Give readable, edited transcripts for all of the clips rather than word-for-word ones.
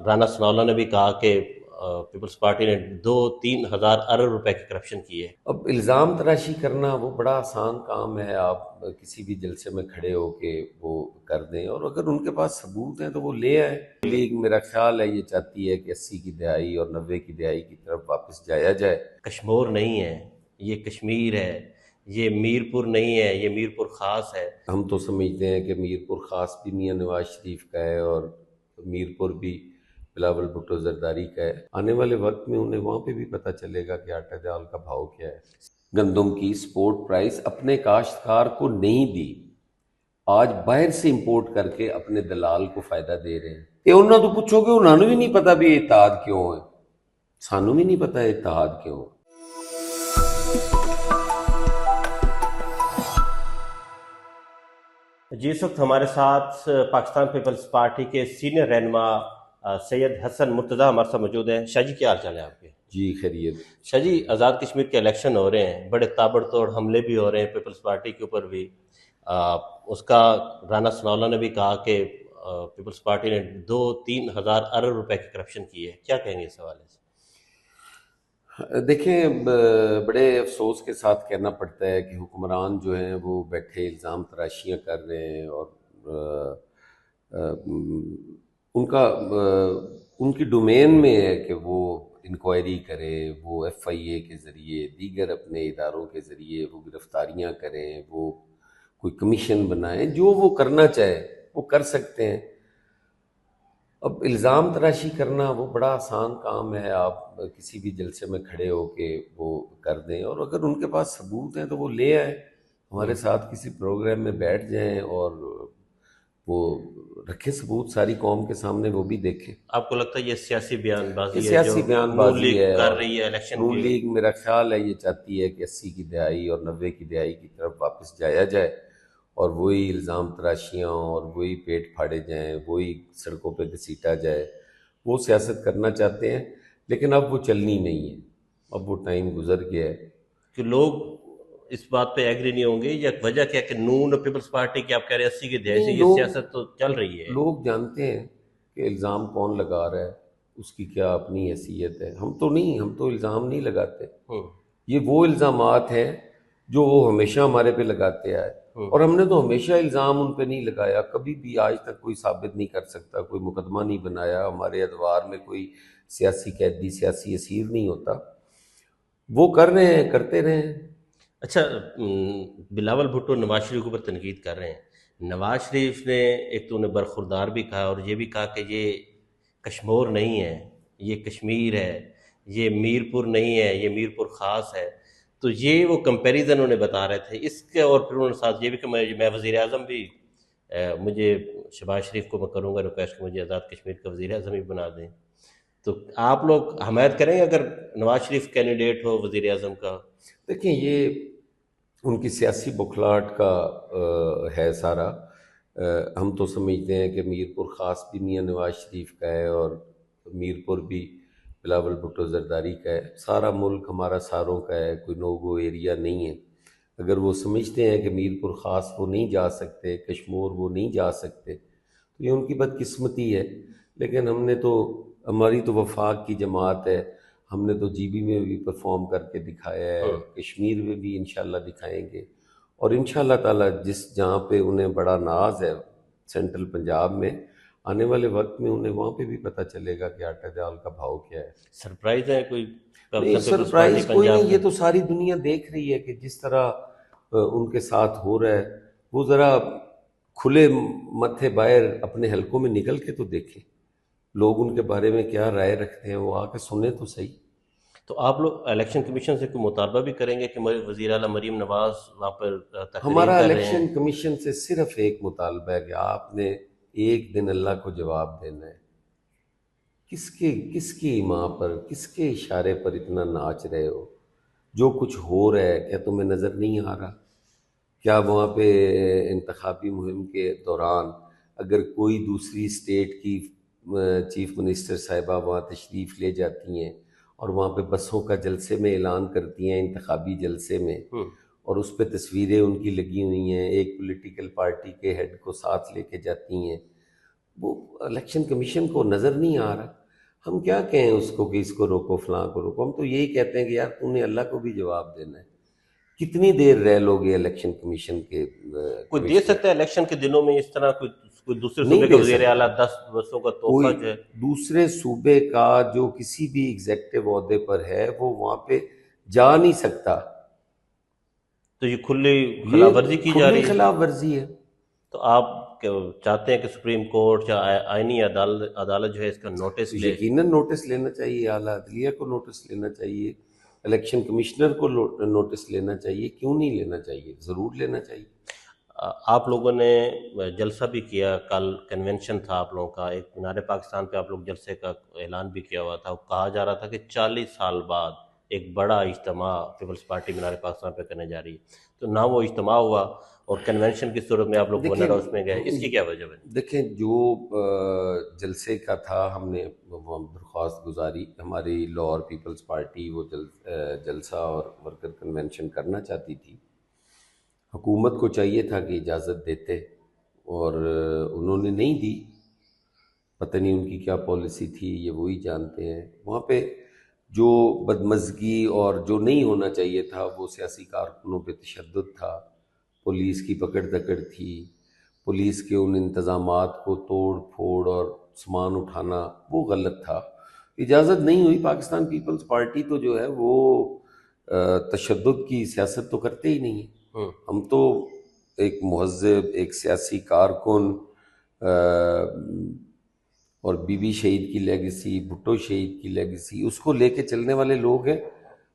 رانا ثناءاللہ نے بھی کہا کہ پیپلز پارٹی نے 2-3 ہزار ارب روپے کی کرپشن کی ہے۔ اب الزام تراشی کرنا وہ بڑا آسان کام ہے، آپ کسی بھی جلسے میں کھڑے ہو کے وہ کر دیں، اور اگر ان کے پاس ثبوت ہیں تو وہ لے آئیں۔ لیگ میرا خیال ہے یہ چاہتی ہے کہ 80 کی دہائی اور 90 کی دہائی کی طرف واپس جایا جائے۔ کشمور نہیں ہے، یہ کشمیر ہے، یہ میر پور نہیں ہے، یہ میر پور خاص ہے۔ ہم تو سمجھتے ہیں کہ میر پور خاص بھی میاں نواز شریف کا ہے اور میر پور بھی بلاول بھٹو زرداری کا ہے۔ آنے والے وقت میں انہیں وہاں پہ بھی پتہ چلے گا کہ آٹا دال کا بھاؤ کیا ہے۔ گندم کی سپورٹ پرائس اپنے کاشتکار کو نہیں دی، آج باہر سے امپورٹ کر کے اپنے دلال کو فائدہ دے رہے ہیں۔ یہ انہوں تو پوچھو گے، انہوں نے بھی نہیں پتا بھی اتحاد کیوں ہے، سانوں بھی نہیں پتا اتحاد کیوں ہے۔ جی، اس وقت ہمارے ساتھ پاکستان پیپلز پارٹی کے سینئر رہنما سید حسن مرتضیٰ ہمارے ساتھ موجود ہیں۔ شاہ جی، کیا حال چال ہے آپ کے؟ جی خیریت۔ شاہ جی، آزاد کشمیر کے الیکشن ہو رہے ہیں، بڑے تابڑ توڑ حملے بھی ہو رہے ہیں پیپلز پارٹی کے اوپر بھی۔ اس کا رانا ثناءاللہ نے بھی کہا کہ پیپلز پارٹی نے 2-3 ہزار ارب روپے کی کرپشن کی ہے، کیا کہیں گے اس حوالے سے؟ دیکھیں، بڑے افسوس کے ساتھ کہنا پڑتا ہے کہ حکمران جو ہیں وہ بیٹھے الزام تراشیاں کر رہے ہیں، اور ان کی ڈومین میں ہے کہ وہ انکوائری کرے، وہ ایف آئی اے کے ذریعے، دیگر اپنے اداروں کے ذریعے وہ گرفتاریاں کریں، وہ کوئی کمیشن بنائیں، جو وہ کرنا چاہے وہ کر سکتے ہیں۔ اب الزام تراشی کرنا وہ بڑا آسان کام ہے، آپ کسی بھی جلسے میں کھڑے ہو کے وہ کر دیں، اور اگر ان کے پاس ثبوت ہیں تو وہ لے آئیں، ہمارے ساتھ کسی پروگرام میں بیٹھ جائیں اور وہ رکھے ثبوت ساری قوم کے سامنے، وہ بھی دیکھیں۔ آپ کو لگتا ہے یہ سیاسی بیان یہ بازی ہے سیاسی جو بیان نون بازی لیگ ہے، کر اور رہی ہے الیکشن نون کی؟ لیگ میرا خیال ہے یہ چاہتی ہے کہ 80 کی دہائی اور 90 کی دہائی کی طرف واپس جایا جائے، اور وہی الزام تراشیاں اور وہی پیٹ پھاڑے جائیں، وہی سڑکوں پہ گھسیٹا جائے، وہ سیاست کرنا چاہتے ہیں، لیکن اب وہ چلنی نہیں ہے، اب وہ ٹائم گزر گیا ہے۔ کہ لوگ اس بات پہ ایگری نہیں ہوں گے، یا وجہ کیا کہ نون اور پیپلز پارٹی کی آپ کہہ رہے ہیں 80 کی دہائی سے نہیں، یہ سیاست تو چل رہی ہے؟ لوگ جانتے ہیں کہ الزام کون لگا رہا ہے، اس کی کیا اپنی حیثیت ہے۔ ہم تو نہیں، ہم تو الزام نہیں لگاتے، یہ وہ الزامات ہیں جو وہ ہمیشہ ہمارے پہ لگاتے آئے، اور ہم نے تو ہمیشہ الزام ان پہ نہیں لگایا، کبھی بھی آج تک کوئی ثابت نہیں کر سکتا، کوئی مقدمہ نہیں بنایا، ہمارے ادوار میں کوئی سیاسی قیدی، سیاسی اسیر نہیں ہوتا، وہ کر رہے ہیں، کرتے رہے ہیں۔ اچھا، بلاول بھٹو نواز شریف کے اوپر تنقید کر رہے ہیں۔ نواز شریف نے ایک تو انہیں برخوردار بھی کہا، اور یہ بھی کہا کہ یہ کشمور نہیں ہے، یہ کشمیر ہے، یہ میر پور نہیں ہے، یہ میر پور خاص ہے۔ تو یہ وہ کمپیریزن انہیں بتا رہے تھے اس کے، اور پھر انہوں نے ساتھ یہ بھی کہ میں وزیر اعظم بھی، مجھے شہباز شریف کو میں کروں گا ریکویسٹ کہ مجھے آزاد کشمیر کا وزیر اعظم ہی بنا دیں۔ تو آپ لوگ حمایت کریں گے اگر نواز شریف کینڈیڈیٹ ہو وزیر اعظم کا؟ دیکھیں، یہ ان کی سیاسی بکھلاہٹ کا ہے سارا۔ ہم تو سمجھتے ہیں کہ میر پور خاص بھی میاں نواز شریف کا ہے، اور میر پور بھی بلاول بھٹو زرداری کا ہے، سارا ملک ہمارا ساروں کا ہے، کوئی نو گو ایریا نہیں ہے۔ اگر وہ سمجھتے ہیں کہ میر پور خاص وہ نہیں جا سکتے، کشمور وہ نہیں جا سکتے، تو یہ ان کی بدقسمتی ہے، لیکن ہم نے تو، ہماری تو وفاق کی جماعت ہے، ہم نے تو جی بی میں بھی پرفارم کر کے دکھایا ہے، کشمیر میں بھی انشاءاللہ دکھائیں گے، اور انشاءاللہ تعالیٰ جس جہاں پہ انہیں بڑا ناز ہے سینٹرل پنجاب میں، آنے والے وقت میں انہیں وہاں پہ بھی پتہ چلے گا کہ آٹا دال کا بھاؤ کیا ہے۔ سرپرائز ہے کوئی نہیں، پیپلز پارٹی سرپرائز کوئی پنجاب نہیں، میں؟ یہ تو ساری دنیا دیکھ رہی ہے کہ جس طرح ان کے ساتھ ہو رہا ہے، وہ ذرا کھلے متھے باہر اپنے حلقوں میں نکل کے تو دیکھیں، لوگ ان کے بارے میں کیا رائے رکھتے ہیں، وہ آ کے سنیں تو صحیح۔ تو آپ لوگ الیکشن کمیشن سے کوئی مطالبہ بھی کریں گے کہ وزیر اعلیٰ مریم نواز وہاں پر تقریر ہمارا کر رہے ہیں؟ الیکشن کمیشن سے صرف ایک مطالبہ ہے کہ آپ نے ایک دن اللہ کو جواب دینا ہے۔ کس کی ماں پر، کس کے اشارے پر اتنا ناچ رہے ہو؟ جو کچھ ہو رہا ہے کیا تمہیں نظر نہیں آ رہا؟ کیا وہاں پہ انتخابی مہم کے دوران اگر کوئی دوسری اسٹیٹ کی چیف منسٹر صاحبہ وہاں تشریف لے جاتی ہیں اور وہاں پہ بسوں کا جلسے میں اعلان کرتی ہیں، انتخابی جلسے میں، اور اس پہ تصویریں ان کی لگی ہوئی ہیں، ایک پولیٹیکل پارٹی کے ہیڈ کو ساتھ لے کے جاتی ہیں، وہ الیکشن کمیشن کو نظر نہیں آ رہا. ہم کیا کہیں اس کو کہ اس کو روکو فلاں کو روکو؟ ہم تو یہی کہتے ہیں کہ یار تم نے اللہ کو بھی جواب دینا ہے. کتنی دیر رہ لو گے الیکشن کمیشن کے کوئی دے کمشنر؟ سکتا ہے الیکشن کے دنوں میں اس طرح کوئی دوسرے نہیں صوبے کا دے وزیر سکتا. اعلیٰ 10 برسوں کا کوئی تحفہ جو ہے؟ دوسرے صوبے کا جو کسی بھی ایگزیکٹو عہدے پر ہے وہ وہاں پہ جا نہیں سکتا. تو یہ کھلی یہ خلاف ورزی کی جا کھلی رہی ہے. خلاف ورزی ہے. تو آپ چاہتے ہیں کہ سپریم کورٹ یا آئینی عدالت جو ہے اس کا نوٹس لے؟ یقیناً نوٹس لینا چاہیے، اعلیٰ عدلیہ کو نوٹس لینا چاہیے، الیکشن کمشنر کو نوٹس لینا چاہیے. کیوں نہیں لینا چاہیے؟ ضرور لینا چاہیے. آپ لوگوں نے جلسہ بھی کیا، کل کنونشن تھا آپ لوگوں کا، ایک مینار پاکستان پہ آپ لوگ جلسے کا اعلان بھی کیا ہوا تھا. کہا جا رہا تھا کہ 40 سال بعد ایک بڑا اجتماع پیپلز پارٹی مینار پاکستان پہ کرنے جا رہی ہے. تو نہ وہ اجتماع ہوا اور کنونشن کی صورت میں آپ لوگ گورنر ہاؤس میں گئے، اس کی کیا وجہ ہے؟ دیکھیں جو جلسے کا تھا، ہم نے درخواست گزاری، ہماری لاہور پیپلز پارٹی وہ جلسہ اور ورکر کنونشن کرنا چاہتی تھی. حکومت کو چاہیے تھا کہ اجازت دیتے اور انہوں نے نہیں دی. پتہ نہیں ان کی کیا پالیسی تھی، یہ وہی جانتے ہیں. وہاں پہ جو بدمزگی اور جو نہیں ہونا چاہیے تھا وہ سیاسی کارکنوں پہ تشدد تھا، پولیس کی پکڑ دکڑ تھی، پولیس کے ان انتظامات کو توڑ پھوڑ اور سامان اٹھانا وہ غلط تھا. اجازت نہیں ہوئی. پاکستان پیپلز پارٹی تو جو ہے وہ تشدد کی سیاست تو کرتے ہی نہیں ہیں. ہم تو ایک مہذب، ایک سیاسی کارکن اور بی بی شہید کی لیگسی، بھٹو شہید کی لیگسی، اس کو لے کے چلنے والے لوگ ہیں.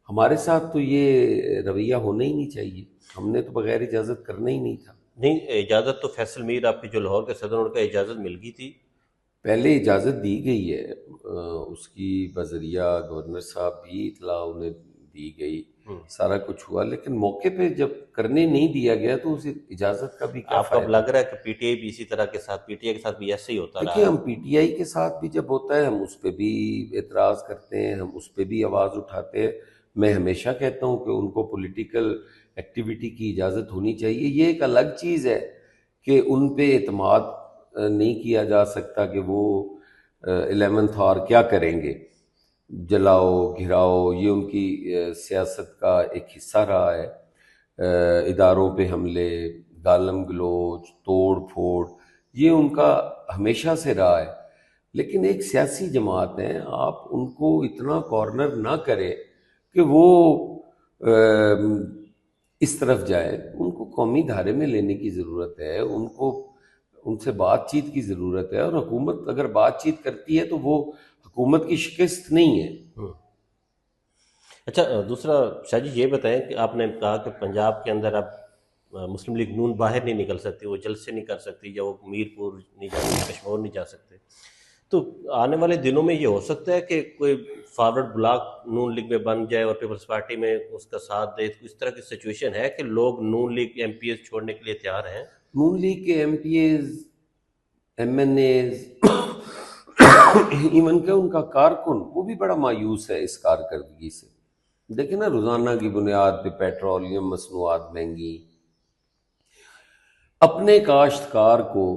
ہمارے ساتھ تو یہ رویہ ہونا ہی نہیں چاہیے. ہم نے تو بغیر اجازت کرنا ہی نہیں تھا. نہیں، اجازت تو فیصل میر آپ کے جو لاہور کے صدر، ان کا اجازت مل گئی تھی. پہلے اجازت دی گئی ہے، اس کی بذریعہ گورنر صاحب بھی اطلاع انہیں دی گئی، سارا کچھ ہوا. لیکن موقع پہ جب کرنے نہیں دیا گیا تو اس اجازت کا بھی کیا آپ کو اب فائدہ؟ لگ رہا ہے کہ پی ٹی آئی بھی اسی طرح کے ساتھ، پی ٹی آئی کے ساتھ بھی ایسے ہی ہوتا دیکھیں رہا ہم ہے؟ پی ٹی آئی کے ساتھ بھی جب ہوتا ہے ہم اس پہ بھی اعتراض کرتے ہیں، ہم اس پہ بھی آواز اٹھاتے ہیں. میں ہمیشہ کہتا ہوں کہ ان کو پولیٹیکل ایکٹیویٹی کی اجازت ہونی چاہیے. یہ ایک الگ چیز ہے کہ ان پہ اعتماد نہیں کیا جا سکتا کہ وہ 11th اور کیا کریں گے، جلاؤ گھراؤ. یہ ان کی سیاست کا ایک حصہ رہا ہے. اداروں پہ حملے، گالم گلوچ، توڑ پھوڑ، یہ ان کا ہمیشہ سے رہا ہے. لیکن ایک سیاسی جماعت ہیں، آپ ان کو اتنا کارنر نہ کریں کہ وہ اس طرف جائے. ان کو قومی دھارے میں لینے کی ضرورت ہے، ان کو ان سے بات چیت کی ضرورت ہے. اور حکومت اگر بات چیت کرتی ہے تو وہ حکومت کی شکست نہیں ہے. اچھا، دوسرا شاہ جی یہ بتائیں کہ آپ نے کہا کہ پنجاب کے اندر اب مسلم لیگ نون باہر نہیں نکل سکتی، وہ جلسے نہیں کر سکتی، یا وہ میر پور نہیں جا سکتے، کشمور نہیں جا سکتے. تو آنے والے دنوں میں یہ ہو سکتا ہے کہ کوئی فارورڈ بلاک نون لیگ میں بن جائے اور پیپلز پارٹی میں اس کا ساتھ دے. اس طرح کی سچویشن ہے کہ لوگ Noon League MPs چھوڑنے کے لیے تیار ہیں؟ نون لیگ کے MPs, MNAs, even کہ ان کا کارکن وہ بھی بڑا مایوس ہے اس کارکردگی سے. دیکھیں نا، روزانہ کی بنیاد پہ پیٹرولیم مصنوعات مہنگی. اپنے کاشتکار کو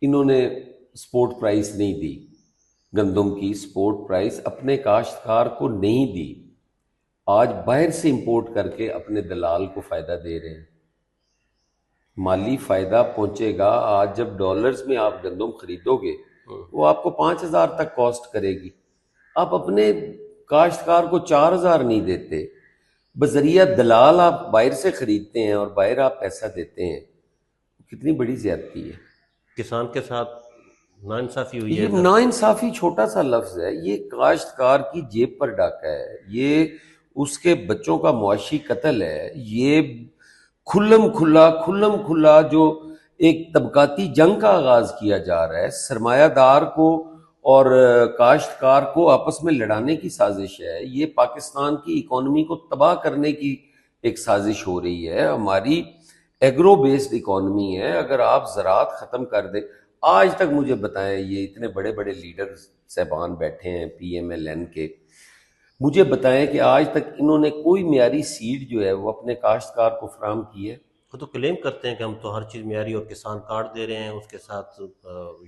انہوں نے سپورٹ پرائس نہیں دی، گندم کی سپورٹ پرائس اپنے کاشتکار کو نہیں دی. آج باہر سے امپورٹ کر کے اپنے دلال کو فائدہ دے رہے ہیں. مالی فائدہ پہنچے گا. آج جب ڈالرز میں آپ گندم خریدو گے وہ آپ کو 5,000 تک کاسٹ کرے گی. آپ اپنے کاشتکار کو 4,000 نہیں دیتے، بذریعہ دلال آپ باہر سے خریدتے ہیں اور باہر آپ پیسہ دیتے ہیں. کتنی بڑی زیادتی ہے. کسان کے ساتھ ناانصافی ہوئی ہے یہ ادھر. ناانصافی چھوٹا سا لفظ ہے، یہ کاشتکار کی جیب پر ڈاکہ ہے، یہ اس کے بچوں کا معاشی قتل ہے. یہ کھلم کھلا جو ایک طبقاتی جنگ کا آغاز کیا جا رہا ہے، سرمایہ دار کو اور کاشتکار کو آپس میں لڑانے کی سازش ہے. یہ پاکستان کی اکانومی کو تباہ کرنے کی ایک سازش ہو رہی ہے. ہماری ایگرو بیسڈ اکانومی ہے. اگر آپ زراعت ختم کر دیں، آج تک مجھے بتائیں، یہ اتنے بڑے بڑے لیڈر صاحبان بیٹھے ہیں پی ایم ایل این کے، مجھے بتائیں کہ آج تک انہوں نے کوئی معیاری سیڈ جو ہے وہ اپنے کاشتکار کو فراہم کی ہے؟ وہ تو کلیم کرتے ہیں کہ ہم تو ہر چیز معیاری اور کسان کارڈ دے رہے ہیں، اس کے ساتھ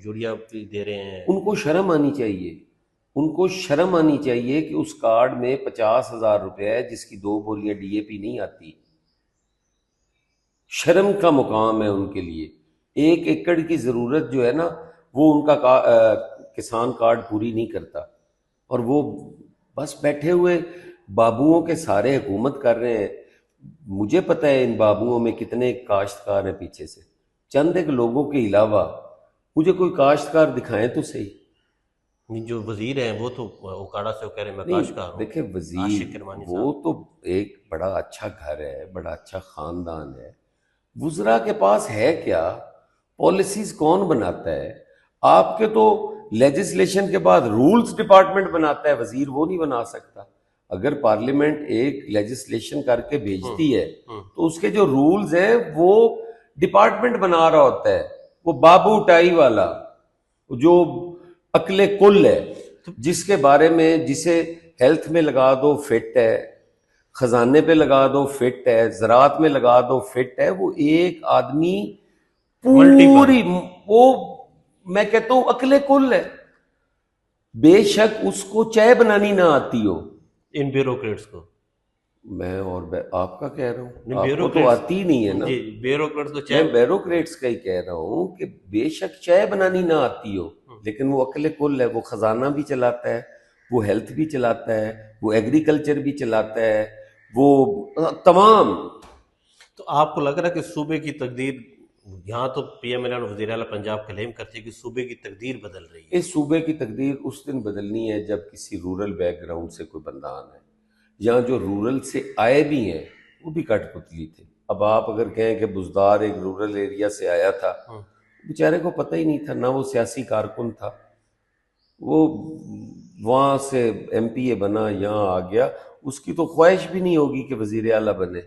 یوریا بھی دے رہے ہیں۔ ان کو شرم آنی چاہیے، ان کو شرم آنی چاہیے کہ اس کارڈ میں 50,000 روپے ہے جس کی 2 بوریاں ڈی اے پی نہیں آتی۔ شرم کا مقام ہے ان کے لیے۔ 1 ایکڑ کی ضرورت جو ہے نا وہ ان کا کسان کارڈ پوری نہیں کرتا، اور وہ بس بیٹھے ہوئے بابوؤں کے سارے حکومت کر رہے ہیں۔ مجھے پتہ ہے ان بابوؤں میں کتنے کاشتکار ہیں پیچھے سے، چند ایک لوگوں کے علاوہ مجھے کوئی کاشتکار دکھائیں تو صحیح۔ جو وزیر ہیں وہ تو اوکاڑا سے وہ کہہ رہے ہیں میں نہیں کاشتکار ہوں، دیکھیں، عاشق وزیر کرمانی وہ صاحب۔ تو ایک بڑا اچھا گھر ہے، بڑا اچھا خاندان ہے، وزراء کے پاس ہے کیا؟ پالیسیز کون بناتا ہے؟ آپ کے تو لیجسلیشن کے بعد رولز ڈپارٹمنٹ بناتا ہے، وزیر وہ نہیں بنا سکتا۔ اگر پارلیمنٹ ایک لیجسلیشن کر کے بھیجتی ہے تو اس کے جو رولز ہیں وہ ڈپارٹمنٹ بنا رہا ہوتا ہے، وہ بابو ٹائی والا جو عقل کل ہے، جس کے بارے میں جسے ہیلتھ میں لگا دو فٹ ہے، خزانے پہ لگا دو فٹ ہے، زراعت میں لگا دو فٹ ہے، وہ ایک آدمی پوری وہ میں کہتا ہوں عقل کل ہے۔ بے شک اس کو چائے بنانی نہ آتی ہو، ان بیوروکریٹس کو میں اور آپ کا کہہ رہا ہوں، آپ کو تو بیوروکریٹس، آتی نہیں ہے نا۔ جی بیوروکریٹس کو میں چاہے بیوروکریٹس کا ہی کہہ رہا ہوں کہ بے شک چائے بنانی نہ آتی ہو، لیکن وہ عقل کل ہے، وہ خزانہ بھی چلاتا ہے، وہ ہیلتھ بھی چلاتا ہے، وہ ایگریکلچر بھی چلاتا ہے، وہ تمام۔ تو آپ کو لگ رہا ہے کہ صوبے کی تقدیر، یہاں تو پی ایم ایل وزیر اعلیٰ پنجاب کلیم کرتے ہیں کہ صوبے کی تقدیر بدل رہی ہے؟ اس صوبے کی تقدیر اس دن بدلنی ہے جب کسی رورل بیک گراؤنڈ سے کوئی بندہ آنا ہے، یہاں جو رورل سے آئے بھی ہیں وہ بھی کٹ پتلی تھے۔ اب آپ اگر کہیں کہ بزدار ایک رورل ایریا سے آیا تھا، بیچارے کو پتہ ہی نہیں تھا، نہ وہ سیاسی کارکن تھا، وہ وہاں سے ایم پی اے بنا یہاں آ گیا، اس کی تو خواہش بھی نہیں ہوگی کہ وزیر اعلیٰ بنے،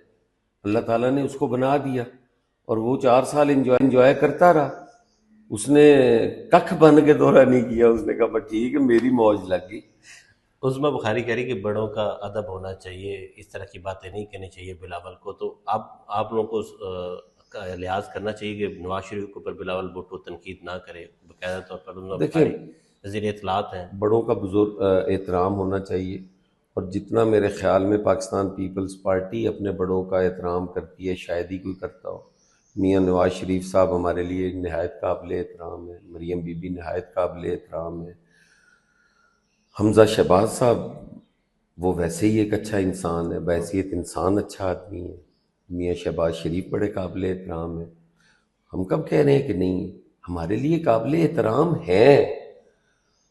اللہ تعالیٰ نے اس کو بنا دیا اور وہ 4 سال انجوائے کرتا رہا۔ اس نے ککھ بن کے دورہ نہیں کیا، اس نے کہا بس ٹھیک ہے میری موج لگ گئی۔ عظمیٰ بخاری کہہ رہی کہ بڑوں کا ادب ہونا چاہیے، اس طرح کی باتیں نہیں کہنی چاہیے بلاول کو، تو آپ لوگوں کو لحاظ کرنا چاہیے کہ نواز شریف کے اوپر بلاول بھٹو تنقید نہ کرے، باقاعدہ طور پر عظمیٰ دیکھیں، بخاری وزیر اطلاعات ہیں۔ بڑوں کا بزرگ احترام ہونا چاہیے، اور جتنا میرے خیال میں پاکستان پیپلز پارٹی اپنے بڑوں کا احترام کرتی ہے شاید ہی کوئی کرتا ہو۔ میاں نواز شریف صاحب ہمارے لیے نہایت قابل احترام ہے، مریم بی بی نہایت قابل احترام ہے، حمزہ شہباز صاحب وہ ویسے ہی ایک اچھا انسان ہے، بحیثیت انسان اچھا آدمی ہے، میاں شہباز شریف بڑے قابل احترام ہیں۔ ہم کب کہہ رہے ہیں کہ نہیں، ہمارے لیے قابل احترام ہے۔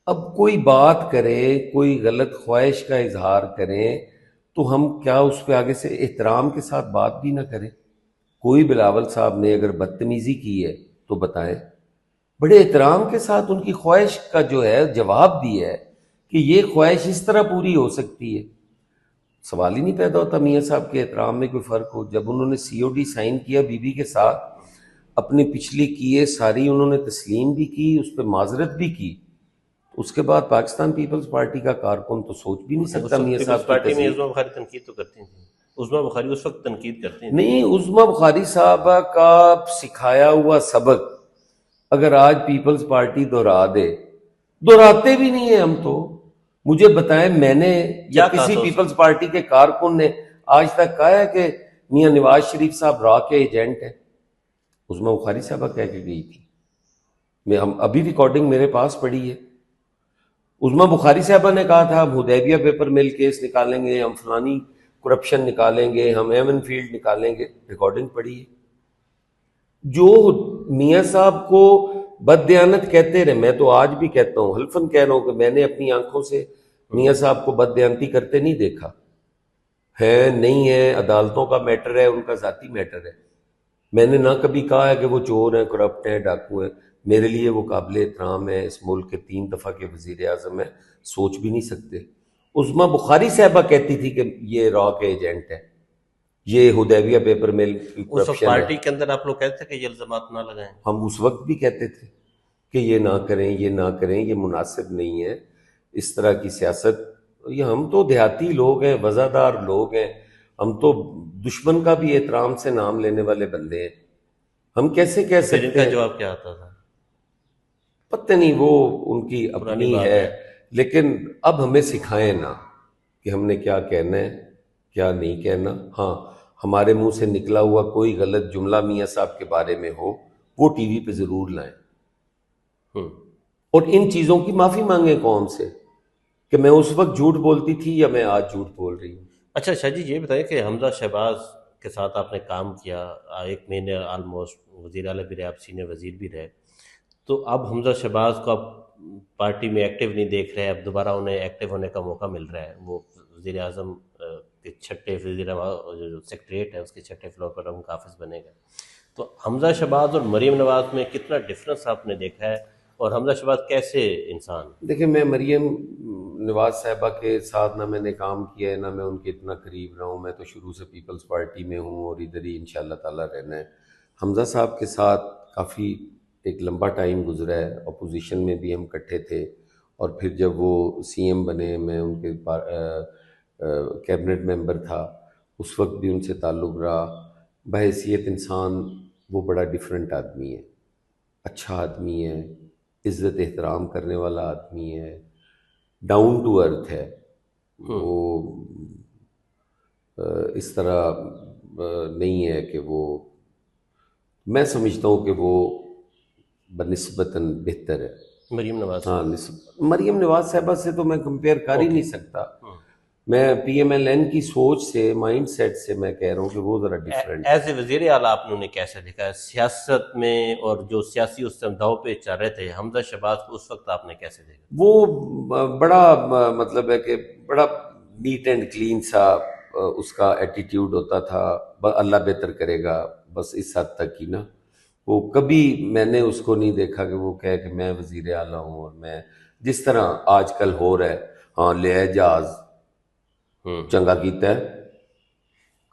اب کوئی بات کرے، کوئی غلط خواہش کا اظہار کریں تو ہم کیا اس پہ آگے سے احترام کے ساتھ بات بھی نہ کریں؟ کوئی بلاول صاحب نے اگر بدتمیزی کی ہے تو بتائیں، بڑے احترام کے ساتھ ان کی خواہش کا جو ہے جواب دیا ہے کہ یہ خواہش اس طرح پوری ہو سکتی ہے۔ سوال ہی نہیں پیدا ہوتا میاں صاحب کے احترام میں کوئی فرق ہو۔ جب انہوں نے سی او ڈی سائن کیا بی بی کے ساتھ، اپنی پچھلی کیے ساری انہوں نے تسلیم بھی کی، اس پہ معذرت بھی کی، اس کے بعد پاکستان پیپلز پارٹی کا کارکن تو سوچ بھی نہیں سکتا میاں صاحب کی پارٹی میں تسلیم۔ عظمیٰ بخاری تنقید تو کرتی تھیں، عظمیٰ بخاری اس وقت تنقید کرتی تھیں۔ نہیں، عظمیٰ بخاری صاحبہ کا سکھایا ہوا سبق اگر آج پیپلز پارٹی دہراتے بھی نہیں ہیں ہم تو، مجھے بتائیں میں نے یا کسی پیپلز پارٹی کے کارکن نے آج تک کہا ہے کہ میاں نواز شریف صاحب را کے ایجنٹ ہیں؟ عظمیٰ بخاری صاحبہ کہہ کے گئی تھی، ہم ابھی ریکارڈنگ میرے پاس پڑی ہے۔ عظمیٰ بخاری صاحبہ نے کہا تھا ہم حدیبیہ پیپر مل کیس نکالیں گے، ہم فلانی کرپشن نکالیں گے، ہم ایمن فیلڈ نکالیں گے، ریکارڈنگ پڑی ہے۔ جو میاں صاحب کو بددیانت کہتے رہے، میں تو آج بھی کہتا ہوں، حلفاً کہہ رہا ہوں کہ میں نے اپنی آنکھوں سے میاں صاحب کو بددیانتی کرتے نہیں دیکھا ہے، نہیں ہے، عدالتوں کا میٹر ہے، ان کا ذاتی میٹر ہے۔ میں نے نہ کبھی کہا ہے کہ وہ چور ہیں، کرپٹ ہیں، ڈاکو ہیں، میرے لیے وہ قابل احترام ہے، اس ملک کے 3 دفعہ کے وزیر اعظم ہیں، سوچ بھی نہیں سکتے۔ عظمیٰ بخاری صاحبہ کہتی تھی کہ یہ را کے ایجنٹ ہے، یہ حدیبیہ پیپر مل کی اس وقت کرپشن پارٹی ہے۔ کے اندر آپ لوگ کہتے تھے کہ یہ الزامات نہ لگائیں؟ ہم اس وقت بھی کہتے تھے کہ یہ نہ کریں، یہ نہ کریں، یہ مناسب نہیں ہے اس طرح کی سیاست۔ یہ ہم تو دیہاتی لوگ ہیں، وزادار لوگ ہیں، ہم تو دشمن کا بھی احترام سے نام لینے والے بندے ہیں، ہم کیسے کہہ پھر ان سکتے کا ہیں؟ جواب کیا آتا تھا؟ پتہ نہیں، وہ ان کی پرانی اپنی بات ہے، ہے۔ لیکن اب ہمیں سکھائیں نا کہ ہم نے کیا کہنا ہے کیا نہیں کہنا۔ ہاں، ہمارے منہ سے نکلا ہوا کوئی غلط جملہ میاں صاحب کے بارے میں ہو، وہ ٹی وی پہ ضرور لائیں، ہوں۔ اور ان چیزوں کی معافی مانگیں قوم سے کہ میں اس وقت جھوٹ بولتی تھی یا میں آج جھوٹ بول رہی ہوں۔ اچھا شاہ جی، یہ بتائیں کہ حمزہ شہباز کے ساتھ آپ نے کام کیا، 1 مہینے آلموسٹ وزیر اعلیٰ بھی رہے، آپ سینئر وزیر بھی رہے، تو اب حمزہ شہباز کو آپ پارٹی میں ایکٹیو نہیں دیکھ رہے، اب دوبارہ انہیں ایکٹیو ہونے کا موقع مل رہا ہے، وہ وزیر اعظم کے چھٹے وزیر جو سیکریٹریٹ ہے اس کے چھٹے فلور پر ان کا آفس بنے گا، تو حمزہ شہباز اور مریم نواز میں کتنا ڈفرنس آپ نے دیکھا ہے، اور حمزہ شہباز کیسے انسان؟ دیکھیں، میں مریم نواز صاحبہ کے ساتھ نہ میں نے کام کیا ہے، نہ میں ان کے اتنا قریب رہا ہوں، میں تو شروع سے پیپلز پارٹی میں ہوں اور ادھر ہی انشاءاللہ تعالیٰ رہنا ہے۔ حمزہ صاحب کے ساتھ کافی ایک لمبا ٹائم گزرا ہے، اپوزیشن میں بھی ہم اکٹھے تھے، اور پھر جب وہ سی ایم بنے، میں ان کے کیبنٹ ممبر تھا، اس وقت بھی ان سے تعلق رہا۔ بحیثیت انسان وہ بڑا ڈیفرنٹ آدمی ہے، اچھا آدمی ہے، عزت احترام کرنے والا آدمی ہے، ڈاؤن ٹو ارتھ ہے، وہ اس طرح نہیں ہے کہ وہ، میں سمجھتا ہوں کہ وہ بنسبتاً بہتر ہے۔ مریم نواز ہاں، مریم نواز صاحبہ سے تو میں کمپیئر کر ہی نہیں سکتا، میں پی ایم ایل این کی سوچ سے، مائنڈ سیٹ سے میں کہہ رہا ہوں کہ وہ ذرا ڈفرینٹ ہے۔ ایز اے وزیر اعلیٰ آپ نے انہیں کیسے دیکھا ہے سیاست میں، اور جو سیاسی اس ٹائم داؤ پہ چل رہے تھے، حمزہ شہباز کو اس وقت آپ نے کیسے دیکھا؟ وہ بڑا مطلب ہے کہ بڑا نیٹ اینڈ کلین سا اس کا ایٹیٹیوڈ ہوتا تھا، اللہ بہتر کرے گا، بس اس حد تک ہی نا۔ وہ کبھی میں نے اس کو نہیں دیکھا کہ وہ کہے کہ میں وزیر اعلیٰ ہوں، اور میں جس طرح آج کل ہو رہا ہے، ہاں لے آئے جہاز، چنگا کیتا ہے،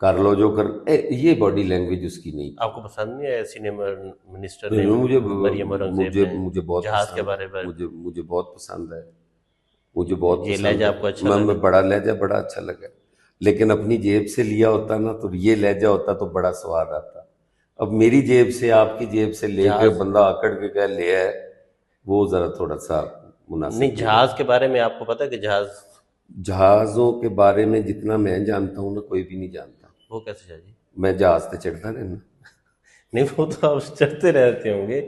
کر لو جو کر، یہ باڈی لینگویج اس کی نہیں تھی۔ آپ کو پسند نہیں ہے سینئر منسٹر نے مجھے مریم اورنگزیب نے مجھے بہت جہاز کے پسند، بارے میں؟ مجھے بہت پسند ہے، مجھے بہت یہ پسند لہجہ ہے، آپ کو اچھا میں لگا؟ بڑا لہجہ بڑا اچھا لگا، لیکن اپنی جیب سے لیا ہوتا نا تو یہ لہجہ ہوتا تو بڑا سواد آتا۔ اب میری جیب سے، آپ کی جیب سے لے کے بندہ آکڑ کے کہہ لے ہے، وہ ذرا تھوڑا سا مناسب نہیں، جہاز کے بارے میں آپ کو پتا ہے کہ جہازوں کے بارے میں جتنا میں جانتا ہوں نا، کوئی بھی نہیں جانتا۔ وہ کیسے شاہ جی؟ میں جہاز پہ چڑھتا رہنا۔ نہیں، وہ تو آپ چڑھتے رہتے ہوں گے،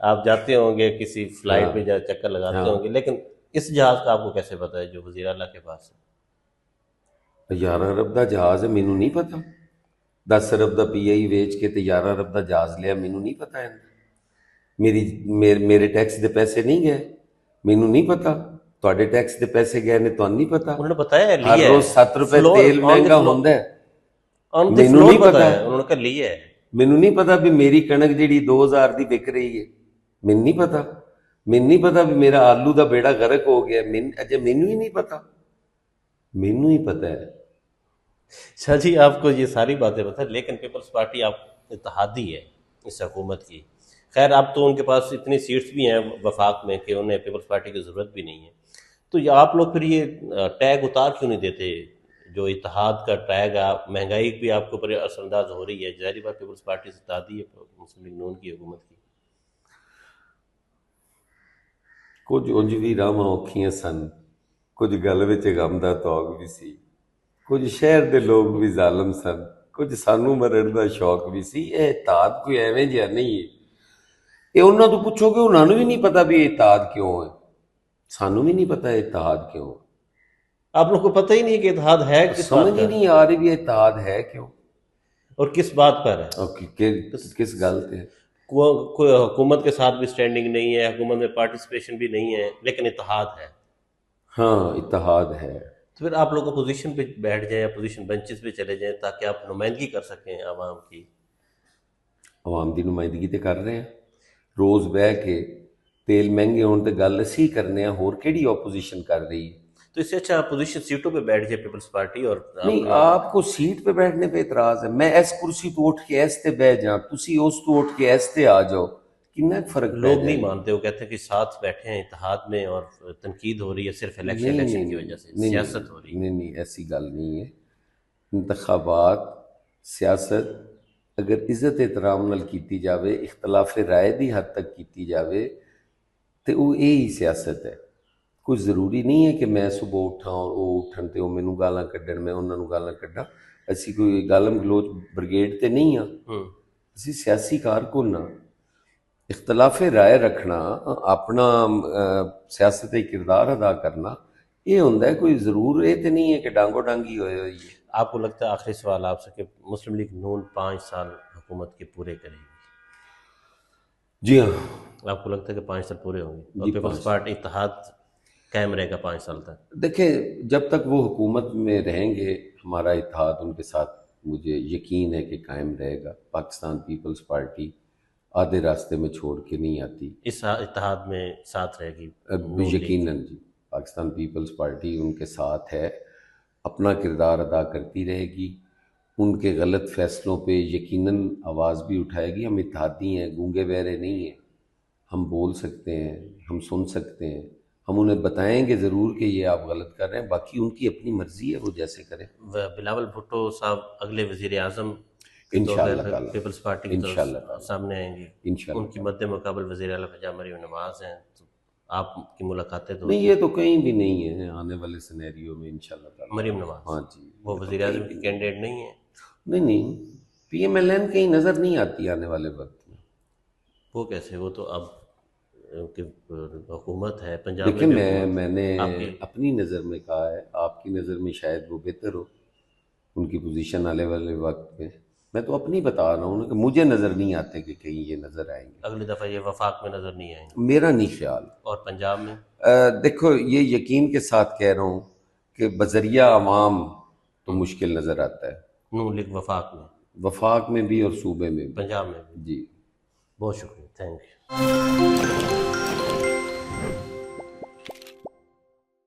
آپ جاتے ہوں گے کسی فلائٹ میں جا چکر لگاتے ہوں گے، لیکن اس جہاز کا آپ کو کیسے پتا ہے جو وزیر اعلیٰ کے پاس ہے؟ 11 ارب دا جہاز ہے، مینوں نہیں پتا۔ 10 ارب دا پی آئی ویچ کے تے 11 ارب دا جہاز لیا، مینوں نہیں پتا ہے۔ میرے ٹیکس دے پیسے نہیں گئے، مینوں نہیں پتا۔ تواڈے ٹیکس دے پیسے گئے نے، تانوں نہیں پتا۔ انہوں نے بتایا ہے ہر لیا روز 7 روپے تیل مہنگا ہوندا ہے، آن دی مینوں فلور نہیں پتا پتا ہے، انہوں نے کہا لیا ہے۔ مینوں نہیں پتا بھی میری کنک جیڑی 2000 دی بک رہی ہے، مینوں نہیں پتا۔ مینوں نہیں پتا بھی میرا آلو دا بیڑا غرق ہو گیا، اجے مینوں ہی نہیں پتا، مینوں ہی پتا ہے۔ شاہ جی، آپ کو یہ ساری باتیں پتہ ہے، لیکن پیپلز پارٹی آپ اتحادی ہے اس حکومت کی۔ خیر، اب تو ان کے پاس اتنی سیٹس بھی ہیں وفاق میں کہ انہیں پیپلز پارٹی کی ضرورت بھی نہیں ہے، تو یہ آپ لوگ پھر یہ ٹیگ اتار کیوں نہیں دیتے جو اتحاد کا ٹیگ ہے؟ مہنگائی بھی آپ کے اوپر اثر انداز ہو رہی ہے، ظاہری بات پیپلز پارٹی سے اتحادی ہے مسلم لیگ نون کی حکومت کی۔ کچھ انج بھی راہاں اوکھیاں سن، کچھ گل وچ غم دا توگ بھی سی، کچھ شہر دے لوگ بھی ظالم سن، کچھ سانوں مرن دا شوق بھی سی۔ اے اتحاد کوئی ایویں جہا نہیں ہے، یہ انہاں تو پوچھو کہ انہاں نوں بھی نہیں پتا بھی اتحاد کیوں ہے، سانوں بھی نہیں پتا اتحاد کیوں ہے۔ آپ لوگ کو پتہ ہی نہیں ہے کہ اتحاد ہے کس بات سمجھ ہی کا، نہیں آ رہی بھی اتحاد ہے کیوں، اور کس بات پر ہے۔ اور کس گل تے۔ کوئی حکومت کے ساتھ بھی سٹینڈنگ نہیں ہے، حکومت میں پارٹیسپیشن بھی نہیں ہے، لیکن اتحاد ہے۔ ہاں، اتحاد ہے۔ تو پھر آپ لوگ اپوزیشن پہ بیٹھ جائیں، اپوزیشن بینچز پہ چلے جائیں، تاکہ آپ نمائندگی کر سکیں عوام کی۔ عوام دی نمائندگی تے کر رہے ہیں، روز بہ کے تیل مہنگے ہون تے گل اسی کرنے ہیں، ہور کیڑی اپوزیشن کر رہی ہے؟ تو اس سے اچھا اپوزیشن سیٹوں پہ بیٹھ جائے پیپلز پارٹی، اور نہیں، آپ کو سیٹ پہ بیٹھنے پہ اعتراض ہے، میں اس کرسی تو اٹھ کے ایس تے بہ جاؤں، تسی اس تو اٹھ کے ایس تے آ جاؤ، کتنا فرق پہ لوگ جائے نہیں گا؟ مانتے، وہ کہتے ہیں کہ ساتھ بیٹھے ہیں اتحاد میں، اور تنقید ہو رہی ہے صرف نہیں الیکشن کی وجہ سے، نہیں سیاست ہو رہی ہے۔ نہیں نہیں، ایسی گل نہیں ہے، انتخابات سیاست اگر عزت احترام نال کیتی جاوے، اختلاف رائے دی حد تک کیتی جاوے تے وہ یہی سیاست ہے۔ کوئی ضروری نہیں ہے کہ میں صبح اٹھاں اور وہ اٹھن تے وہ مینوں گالاں کڈن، میں انہاں نوں گالاں کڈاں۔ اسی کوئی گالم گلوچ بریگیڈ تے نہیں ہاں، اسی سیاسی کارکن ہاں۔ اختلاف رائے رکھنا، اپنا سیاست کردار ادا کرنا، یہ ہوندا ہے، کوئی ضرور یہ تے نہیں ہے کہ ڈانگو ڈانگی ہوئے ہوئی ہے۔ آپ کو لگتا ہے، آخری سوال آپ سے، کہ مسلم لیگ نون 5 سال حکومت کے پورے کرے گی؟ جی ہاں، آپ کو لگتا ہے کہ 5 سال پورے ہوں گے اور جی، پیپلز پارٹی اتحاد قائم رہے گا 5 سال تک؟ دیکھیں جب تک وہ حکومت میں رہیں گے ہمارا اتحاد ان کے ساتھ مجھے یقین ہے کہ قائم رہے گا۔ پاکستان پیپلز پارٹی آدھے راستے میں چھوڑ کے نہیں آتی، اس اتحاد میں ساتھ رہے گی نون لیگ؟ یقیناً جی، پاکستان پیپلز پارٹی ان کے ساتھ ہے، اپنا کردار ادا کرتی رہے گی، ان کے غلط فیصلوں پہ یقیناً آواز بھی اٹھائے گی۔ ہم اتحادی ہیں، گونگے بہرے نہیں ہیں، ہم بول سکتے ہیں، ہم سن سکتے ہیں، ہم انہیں بتائیں گے ضرور کہ یہ آپ غلط کر رہے ہیں، باقی ان کی اپنی مرضی ہے، وہ جیسے کریں۔ بلاول بھٹو صاحب اگلے وزیر اعظم کے طور انشاءاللہ پر تعالیٰ، پیپلز پارٹی کی انشاءاللہ طرف تعالیٰ، سامنے آئیں گے، انشاءاللہ ان کی مد مقابل وزیر اعلیٰ فجا مریم نواز ہیں، تو آپ کی ملاقاتیں تو نہیں، یہ تو کہیں بھی نہیں ہے آنے والے سینیریو میں انشاءاللہ تعالیٰ۔ مریم نواز، ہاں جی، وہ وزیر اعظم کی کینڈیڈیٹ نہیں ہیں؟ نہیں، پی ایم ایل این کہیں نظر نہیں آتی آنے والے وقت میں۔ وہ کیسے؟ وہ تو اب کہ حکومت ہے پنجاب دیکھیں، میں بھی حکومت میں نے آپ کی، اپنی نظر میں کہا ہے، آپ کی نظر میں شاید وہ بہتر ہو ان کی پوزیشن آنے والے وقت میں، میں تو اپنی بتا رہا ہوں نا کہ مجھے نظر نہیں آتے کہ کہیں یہ نظر آئیں گے، اگلی دفعہ یہ وفاق میں نظر نہیں آئیں گے؟ میرا نہیں خیال۔ اور پنجاب میں؟ دیکھو، یہ یقین کے ساتھ کہہ رہا ہوں کہ بذریعہ عوام تو مشکل نظر آتا ہے، نون لیگ وفاق میں، وفاق میں بھی اور صوبے میں بھی۔ پنجاب میں بھی؟ جی، بہت شکریہ، تھینک یو۔